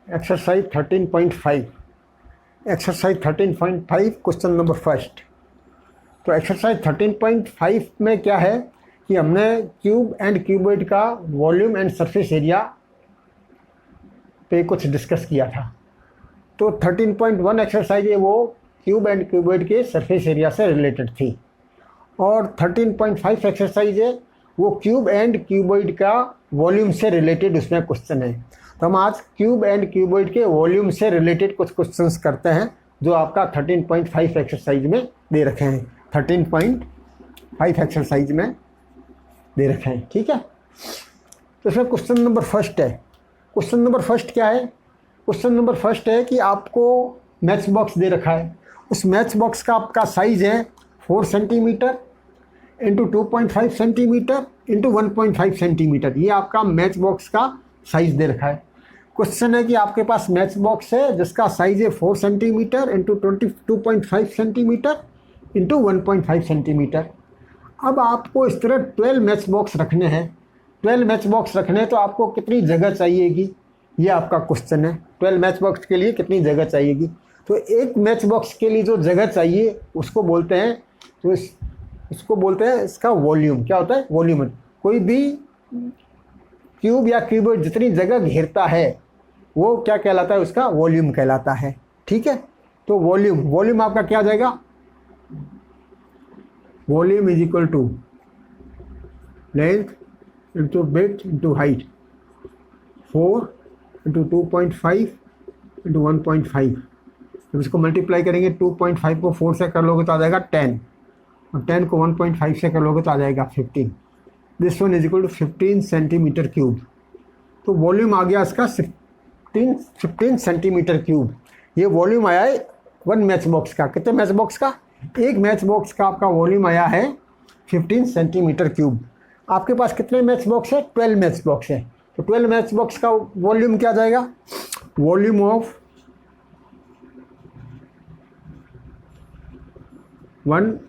Exercise 13.5, exercise 13.5 question number first. तो exercise 13.5 में क्या है कि हमने क्यूब एंड क्यूबॉइड का वॉल्यूम एंड सरफेस एरिया पे कुछ डिस्कस किया था। तो 13.1 एक्सरसाइज है वो क्यूब एंड क्यूबॉइड के सरफेस एरिया से रिलेटेड थी, और 13.5 एक्सरसाइज है वो क्यूब एंड क्यूबॉइड का वॉल्यूम से रिलेटेड उसमें क्वेश्चन है। तो हम आज क्यूब एंड क्यूबॉइड के वॉल्यूम से रिलेटेड कुछ क्वेश्चंस करते हैं जो आपका 13.5 एक्सरसाइज में दे रखे हैं। 13.5 एक्सरसाइज में दे रखे हैं, ठीक है। तो इसमें क्वेश्चन नंबर फर्स्ट है। क्वेश्चन नंबर फर्स्ट क्या है? क्वेश्चन नंबर फर्स्ट है कि आपको मैच बॉक्स दे रखा है। उस मैच बॉक्स का आपका साइज है 4 centimetre into 2.5 centimetre into 1.5 centimetre. ये आपका मैच बॉक्स का साइज दे रखा है। क्वेश्चन है कि आपके पास मैच बॉक्स है जिसका साइज है 4 centimetre into 22.5 centimetre into 1.5 centimetre. अब आपको इस तरह 12 मैच बॉक्स रखने हैं। 12 मैच बॉक्स रखने हैं तो आपको कितनी जगह चाहिएगी, ये आपका क्वेश्चन है। 12 मैच बॉक्स के लिए कितनी जगह चाहिएगी? तो एक मैच बॉक्स के लिए जो जगह चाहिए उसको बोलते हैं, तो इसको बोलते हैं इसका वॉल्यूम। क्या होता है? वॉल्यूम। कोई भी क्यूब या क्यूबॉइड जितनी जगह घेरता है वो क्या कहलाता है? उसका वॉल्यूम कहलाता है, ठीक है। तो वॉल्यूम आपका क्या आ जाएगा? Volume is equal to length into breadth into height, 4 into 2.5 into 1.5। जब इसको मल्टीप्लाई करेंगे 2.5 को 4 से कर लोगे तो आ जाएगा 10, और 10 को 1.5 से कर लोगे तो आ जाएगा 15। This one is equal to 15 centimetre cube. तो वॉल्यूम आ गया इसका 15 सेंटीमीटर क्यूब। ये वॉल्यूम आया है वन मैच बॉक्स का। कितने मैच बॉक्स का? एक मैच बॉक्स का आपका वॉल्यूम आया है 15 सेंटीमीटर क्यूब। आपके पास कितने मैच बॉक्स है? 12 मैच बॉक्स है। तो 12 मैच बॉक्स का वॉल्यूम क्या जाएगा? Volume of one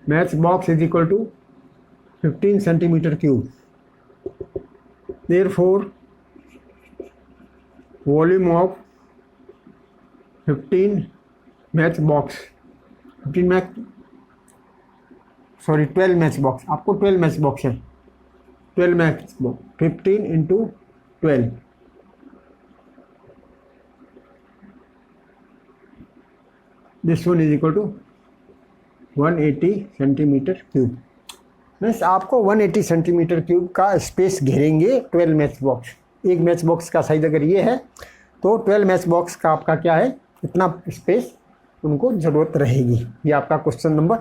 match box is equal to 15 centimetre cube. Therefore volume of 15 match box 12 match box. आपको 12 मैच बॉक्स है। 12 match box 15 into 12, this one is equal to 180 centimetre cube. Means आपको 180 centimetre cube का space घेरेंगे 12 match box. एक match box का size अगर ये है तो 12 मैच बॉक्स का आपका क्या है? इतना स्पेस उनको ज़रूरत रहेगी। ये आपका क्वेश्चन नंबर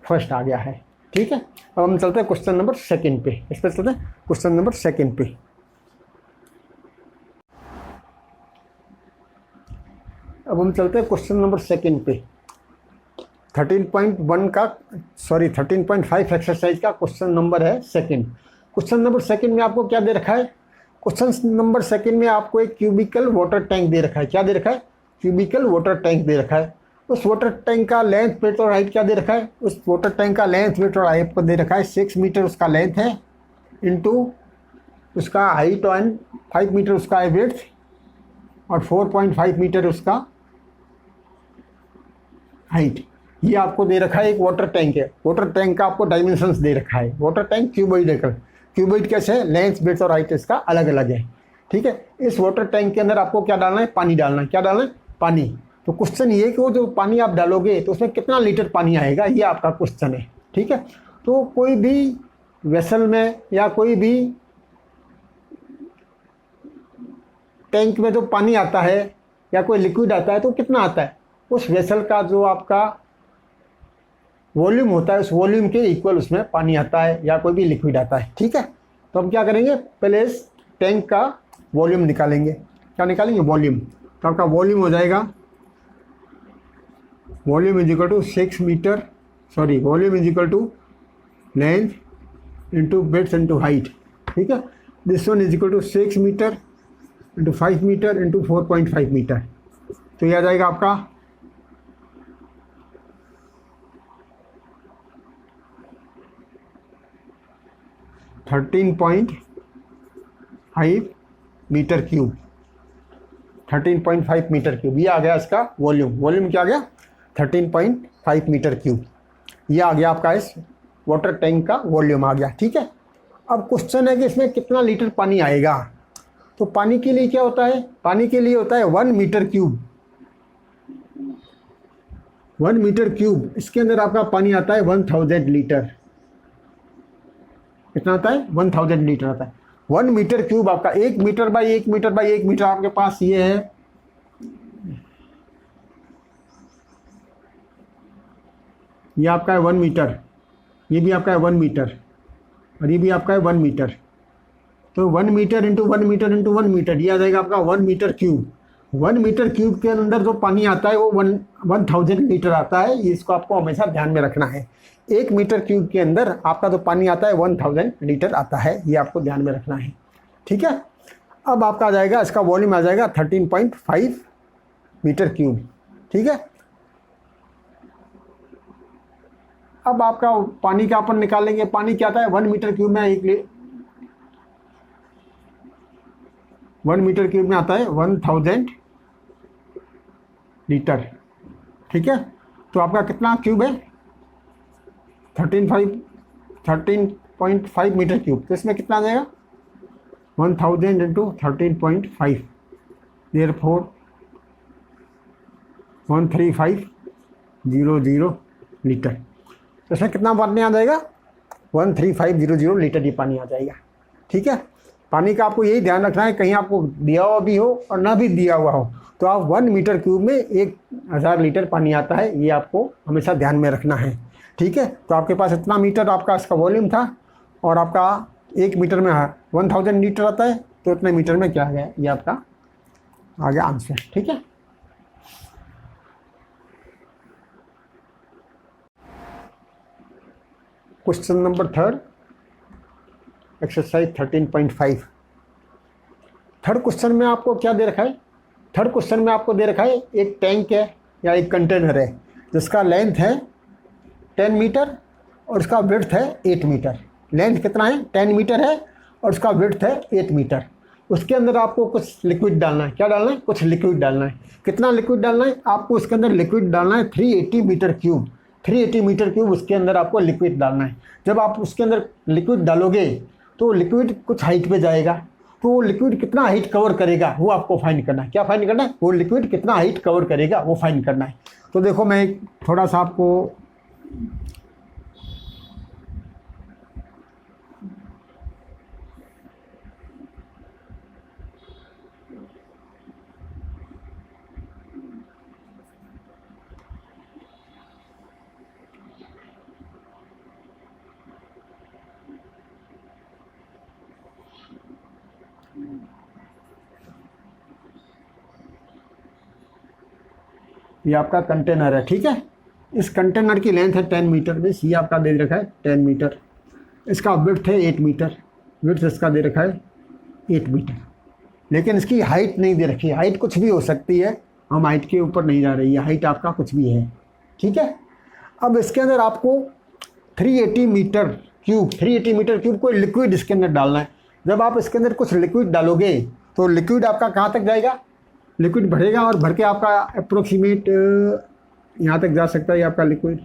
फर्स्ट आ गया है, ठीक है। अब हम चलते हैं क्वेश्चन नंबर सेकंड पे। इस पर चलते हैं क्वेश्चन नंबर सेकंड पे। अब हम चलते हैं क्वेश्चन नंबर सेकंड पे। 13.5 एक्सरसाइज का क्वेश्चन नंबर है सेकंड। क्वेश्चन नंबर सेकंड में आपको क्या दे रखा है? क्वेश्चन नंबर सेकंड में आपको एक क्यूबिकल वाटर टैंक दे रखा है। क्या दे रखा है? क्यूबिकल वाटर टैंक दे रखा है। उस वाटर टैंक का लेंथ, ब्रेड्थ और हाइट क्या दे रखा है? उस वाटर टैंक का लेंथ, ब्रेड्थ और हाइट को दे रखा है 6 मीटर उसका लेंथ है, इंटू उसका हाइट एंड 5 मीटर उसका है ब्रेड्थ, और 4.5 मीटर उसका हाइट। ये आपको दे रखा है। एक वाटर टैंक है। वाटर टैंक का आपको डायमेंशंस दे रखा है। वाटर टैंक क्यूबॉइड है। क्यूबॉइड कैसे है? लेंथ, ब्रेड्थ और हाइट इसका अलग अलग है, ठीक है। इस वाटर टैंक के अंदर आपको क्या डालना है? पानी डालना है। क्या डालना है? पानी। तो क्वेश्चन ये कि वो जो पानी आप डालोगे तो उसमें कितना लीटर पानी आएगा, ये आपका क्वेश्चन है, ठीक है। तो कोई भी वेसल में या कोई भी टैंक में जो पानी आता है या कोई लिक्विड आता है तो कितना आता है? उस वेसल का जो आपका वॉल्यूम होता है उस वॉल्यूम के इक्वल उसमें पानी आता है या कोई भी लिक्विड आता है, ठीक है। तो हम क्या करेंगे? पहले इस टैंक का वॉल्यूम निकालेंगे। क्या निकालेंगे? वॉल्यूम। तो आपका वॉल्यूम हो जाएगा volume is equal to 6 metre, sorry, volume is equal to length into breadth into height, ठीक है। This one is equal to 6 metre into 5 metre into 4.5 metre. तो यह आ जाएगा आपका 13.5 मीटर क्यूब, 13.5 मीटर क्यूब। ये आ गया इसका वॉल्यूम। वॉल्यूम क्या आ गया? 13.5 मीटर क्यूब। ये आ गया आपका इस वाटर टैंक का वॉल्यूम आ गया। ठीक है, अब क्वेश्चन है कि इसमें कितना लीटर पानी आएगा। तो पानी के लिए क्या होता है? पानी के लिए होता है 1 मीटर क्यूब। 1 मीटर क्यूब, इसके अंदर आपका पानी आता है 1000 लीटर। कितना आता है? 1000 लीटर आता है। 1 मीटर क्यूब आपका 1 metre by 1 metre by 1 metre आपके पास ये है। ये आपका है 1 मीटर, ये भी आपका है 1 मीटर, और ये भी आपका है 1 मीटर। तो 1 metre into 1 metre into 1 metre, ये आ जाएगा आपका 1 मीटर क्यूब। 1 मीटर क्यूब के अंदर जो पानी आता है वो 1000 लीटर आता है। इसको आपको हमेशा ध्यान में रखना है। 1 मीटर क्यूब के अंदर आपका जो पानी आता है 1000 लीटर आता है, ये आपको ध्यान में रखना है। ठीक है, अब आपका आ जाएगा, इसका वॉल्यूम आ जाएगा 13.5 मीटर क्यूब। ठीक है, अब आपका पानी का अपन निकालेंगे। पानी क्या आता है? 1 मीटर क्यूब में 1 मीटर क्यूब में आता है 1000 लीटर। ठीक है, तो आपका कितना क्यूब है? 13.5 मीटर क्यूब। तो इसमें कितना आ जाएगा? 1000 इंटू 13.5, देयरफॉर 13500 लीटर। तो इसमें कितना पानी आ जाएगा? 13500 लीटर ये पानी आ जाएगा। ठीक है, पानी का आपको यही ध्यान रखना है, कहीं आपको दिया हुआ भी हो और ना भी दिया हुआ हो तो आप 1 मीटर क्यूब में 1000 लीटर पानी आता है, ये आपको हमेशा ध्यान में रखना है। ठीक है, तो आपके पास इतना मीटर आपका इसका वॉल्यूम था, और आपका 1 मीटर में 1000 लीटर आता है, तो इतने मीटर में क्या आ गया? ये आपका आ गया आंसर। ठीक है, question number 3, exercise 13.5। Third question में आपको क्या दे रखा है? थर्ड क्वेश्चन में आपको दे रखा है एक टैंक है या एक कंटेनर है जिसका लेंथ है 10 मीटर और उसका विड्थ है 8 मीटर। लेंथ कितना है? 10 मीटर है और उसका विड्थ है 8 मीटर। उसके अंदर आपको कुछ लिक्विड डालना है। क्या डालना है? कुछ लिक्विड डालना है। कितना लिक्विड डालना है? आपको उसके अंदर लिक्विड डालना है 380 मीटर क्यूब। 380 मीटर क्यूब उसके अंदर आपको लिक्विड डालना है। जब आप उसके अंदर लिक्विड डालोगे तो लिक्विड कुछ हाइट पे जाएगा, तो वो लिक्विड कितना हाइट कवर करेगा वो आपको फाइंड करना है। क्या फाइंड करना है? वो लिक्विड कितना हाइट कवर करेगा वो फाइंड करना है। तो देखो मैं थोड़ा सा आपको ये आपका कंटेनर है। ठीक है, इस कंटेनर की लेंथ है 10 मीटर, बस ये आपका दे रखा है 10 मीटर। इसका विड्थ है 8 मीटर, विड्थ इसका दे रखा है 8 मीटर, लेकिन इसकी हाइट नहीं दे रखी है। हाइट कुछ भी हो सकती है, हम हाइट के ऊपर नहीं जा रही है, हाइट आपका कुछ भी है। ठीक है, अब इसके अंदर आपको 380 मीटर क्यूब कोई लिक्विड इसके अंदर डालना है। जब आप इसके अंदर कुछ लिक्विड डालोगे तो लिक्विड आपका कहाँ तक जाएगा? लिक्विड भरेगा और भर के आपका अप्रोक्सीमेट यहाँ तक जा सकता है ये आपका लिक्विड।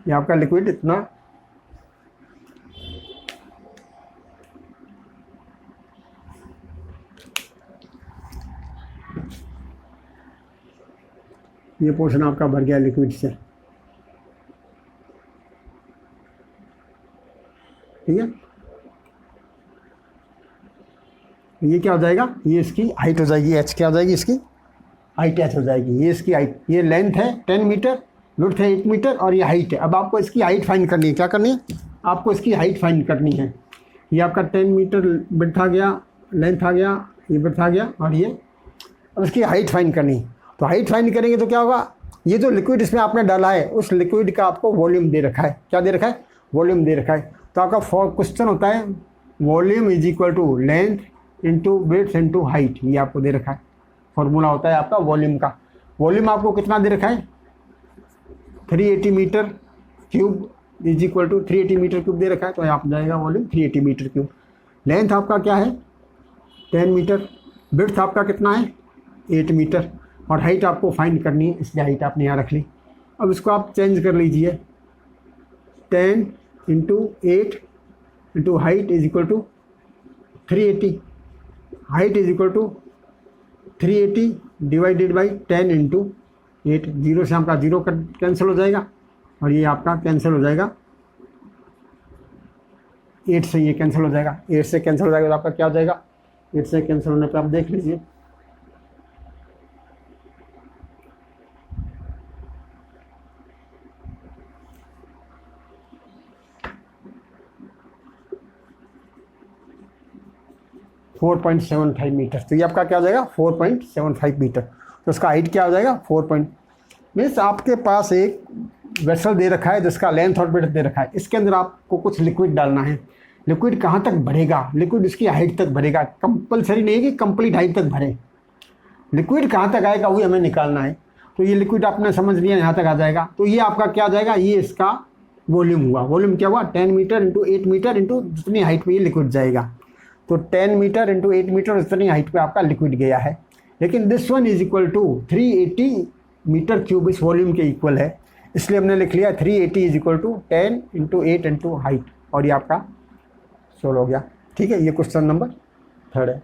ये आपका लिक्विड इतना ये पोर्शन आपका भर गया लिक्विड से। ठीक है, ये क्या हो जाएगा? ये इसकी हाइट हो जाएगी, एच क्या हो जाएगी? इसकी हाइट एच हो जाएगी। ये इसकी हाइट, ये लेंथ है 10 मीटर, विड्थ है 8 मीटर और ये हाइट है। अब आपको इसकी हाइट फाइंड करनी है। क्या करनी है? आपको इसकी हाइट फाइंड करनी है। ये आपका 10 मीटर विड्थ आ गया, लेंथ आ गया, ये विड्थ आ गया और ये, अब इसकी हाइट फाइंड करनी है। तो हाइट फाइंड करेंगे तो क्या होगा? ये जो लिक्विड इसमें आपने डाला है उस लिक्विड का आपको वॉल्यूम दे रखा है। क्या दे रखा है? वॉल्यूम दे रखा है। तो आपका क्वेश्चन होता है volume is equal to length into width into height, ये आपको दे रखा है। फॉर्मूला होता है आपका वॉल्यूम का। वॉल्यूम आपको कितना दे रखा है, 380 metre cube is equal to 380 metre cube दे रखा है, तो आप जाएगा वॉल्यूम 380 मीटर क्यूब। लेंथ आपका क्या है 10 मीटर, विड्थ आपका कितना है 8 मीटर, और हाइट आपको फाइंड करनी है, इसलिए हाइट आपने यहाँ रख ली। अब इसको आप चेंज कर लीजिए, 10 into 8 into height is equal to 380, height is equal to 380 divided by 10 into 8। Zero से आपका जीरो कैंसिल हो जाएगा और ये आपका कैंसिल हो जाएगा, 8 से ये कैंसिल हो जाएगा, 8 से कैंसिल हो जाएगा तो आपका क्या हो जाएगा, 8 से कैंसिल होने पर आप देख लीजिए, .75 मीटर। तो ये आपका क्या हो जाएगा 4.75 मीटर। तो उसका हाइट क्या हो जाएगा 4 मीन्स आपके पास एक वेसल दे रखा है जिसका लेंथ और विड्थ दे रखा है, इसके अंदर आपको कुछ लिक्विड डालना है। लिक्विड कहाँ तक भरेगा, लिक्विड इसकी हाइट तक भरेगा, कंपलसरी नहीं है कि कंप्लीट हाइट तक भरे, लिक्विड कहाँ तक आएगा वही हमें निकालना है। तो ये लिक्विड आपने समझ लिया यहाँ तक आ जाएगा, तो ये आपका क्या आ जाएगा, ये इसका वॉल्यूम हुआ। वॉल्यूम क्या हुआ 10 मीटर इंटू 8 मीटर इंटू जितनी हाइट पे ये लिक्विड जाएगा, तो 10 मीटर इंटू 8 मीटर इतनी हाइट पे आपका लिक्विड गया है। लेकिन this one is equal to 380 metre cube इस वॉल्यूम के इक्वल है, इसलिए हमने लिख लिया 380 is equal to 10 into 8 into height, और ये आपका सोल्व हो गया। ठीक है, ये क्वेश्चन नंबर 3 है।